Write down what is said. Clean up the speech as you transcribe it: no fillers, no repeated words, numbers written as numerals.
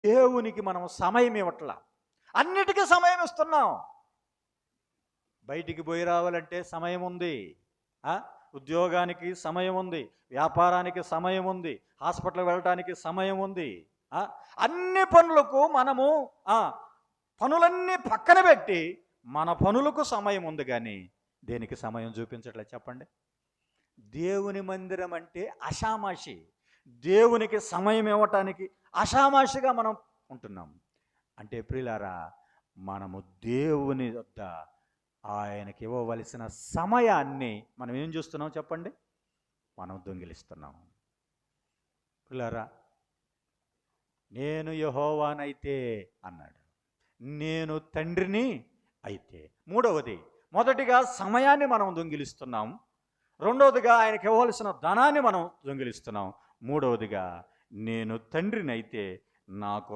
దేవునికి మనం సమయం ఇవ్వట్లా. అన్నిటికీ సమయం ఇస్తున్నాం. బయటికి పోయి రావాలంటే సమయం ఉంది, ఉద్యోగానికి సమయం ఉంది, వ్యాపారానికి సమయం ఉంది, హాస్పిటల్కి వెళ్ళటానికి సమయం ఉంది. అన్ని పనులకు మనము పనులన్నీ పక్కన పెట్టి మన పనులకు సమయం ఉంది, కానీ దేనికి సమయం చూపించట్లేదు చెప్పండి. దేవుని మందిరం అంటే అషామాషి. దేవునికి సమయం ఇవ్వటానికి అషామాషిగా మనం ఉంటున్నాం. అంటే ప్రియులారా, మనము దేవుని వద్ద ఆయనకి ఇవ్వవలసిన సమయాన్ని మనం ఏం చూస్తున్నాం చెప్పండి? మనం దొంగిలిస్తున్నాం. ప్రియులారా, నేను యెహోవానైతే అన్నాడు, నేను తండ్రిని అయితే. మొదటిగా సమయాన్ని మనం దొంగిలిస్తున్నాం. రెండవదిగా ఆయనకి ఇవ్వవలసిన ధనాన్ని మనం దొంగిలిస్తున్నాం. మూడవదిగా నేను తండ్రిని అయితే నాకు